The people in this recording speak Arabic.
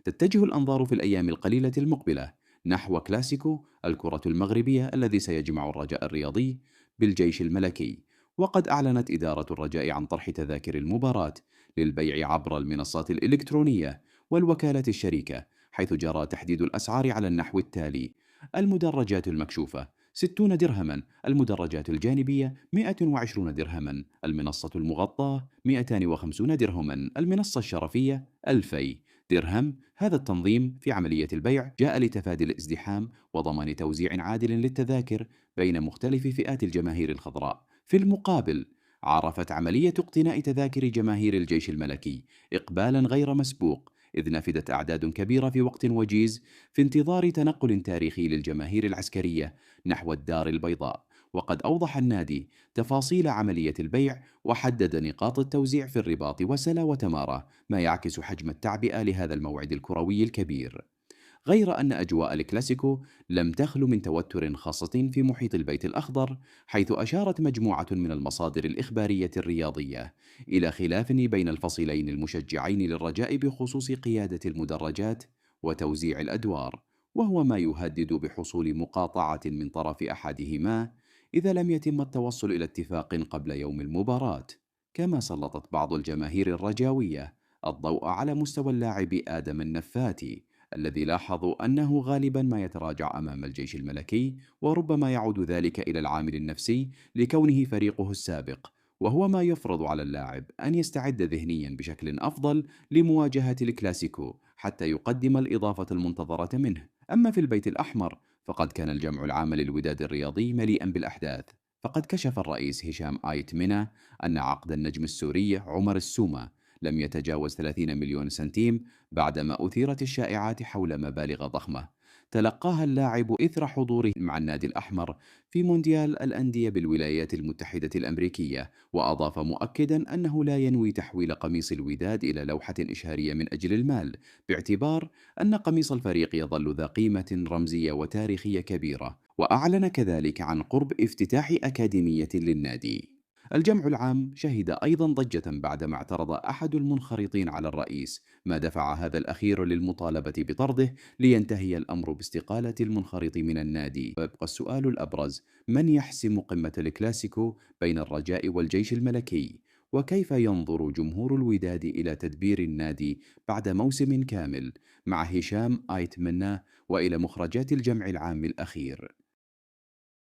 تتجه الأنظار في الأيام القليلة المقبلة نحو كلاسيكو الكرة المغربية الذي سيجمع الرجاء الرياضي بالجيش الملكي. وقد أعلنت إدارة الرجاء عن طرح تذاكر المباراة للبيع عبر المنصات الإلكترونية والوكالة الشريكة، حيث جرى تحديد الأسعار على النحو التالي: المدرجات المكشوفة 60 درهما، المدرجات الجانبية 120 درهما، المنصة المغطاة 250 درهما، المنصة الشرفية 2000 درهم. هذا التنظيم في عملية البيع جاء لتفادي الازدحام وضمان توزيع عادل للتذاكر بين مختلف فئات الجماهير الخضراء. في المقابل، عرفت عملية اقتناء تذاكر جماهير الجيش الملكي إقبالا غير مسبوق، إذ نفدت أعداد كبيرة في وقت وجيز في انتظار تنقل تاريخي للجماهير العسكرية نحو الدار البيضاء. وقد أوضح النادي تفاصيل عملية البيع وحدد نقاط التوزيع في الرباط وسلا وتمارة، ما يعكس حجم التعبئة لهذا الموعد الكروي الكبير. غير أن أجواء الكلاسيكو لم تخل من توتر، خاصة في محيط البيت الأخضر، حيث أشارت مجموعة من المصادر الإخبارية الرياضية إلى خلاف بين الفصيلين المشجعين للرجاء بخصوص قيادة المدرجات وتوزيع الأدوار، وهو ما يهدد بحصول مقاطعة من طرف أحدهما إذا لم يتم التوصل إلى اتفاق قبل يوم المباراة. كما سلطت بعض الجماهير الرجاوية الضوء على مستوى اللاعب آدم النفاتي، الذي لاحظوا أنه غالبا ما يتراجع أمام الجيش الملكي، وربما يعود ذلك إلى العامل النفسي لكونه فريقه السابق، وهو ما يفرض على اللاعب أن يستعد ذهنيا بشكل أفضل لمواجهة الكلاسيكو حتى يقدم الإضافة المنتظرة منه. أما في البيت الأحمر فقد كان الجمع العام للوداد الرياضي مليئا بالأحداث، فقد كشف الرئيس هشام آيت منى أن عقد النجم السوري عمر السومة لم يتجاوز 30 مليون سنتيم، بعدما أثيرت الشائعات حول مبالغ ضخمة تلقاها اللاعب إثر حضوره مع النادي الأحمر في مونديال الأندية بالولايات المتحدة الأمريكية. وأضاف مؤكدا أنه لا ينوي تحويل قميص الوداد إلى لوحة إشهارية من أجل المال، باعتبار أن قميص الفريق يظل ذا قيمة رمزية وتاريخية كبيرة. وأعلن كذلك عن قرب افتتاح أكاديمية للنادي. الجمع العام شهد أيضا ضجة بعدما اعترض أحد المنخرطين على الرئيس، ما دفع هذا الأخير للمطالبة بطرده لينتهي الأمر باستقالة المنخرط من النادي. ويبقى السؤال الأبرز: من يحسم قمة الكلاسيكو بين الرجاء والجيش الملكي؟ وكيف ينظر جمهور الوداد إلى تدبير النادي بعد موسم كامل؟ مع هشام آيت منا وإلى مخرجات الجمع العام الأخير.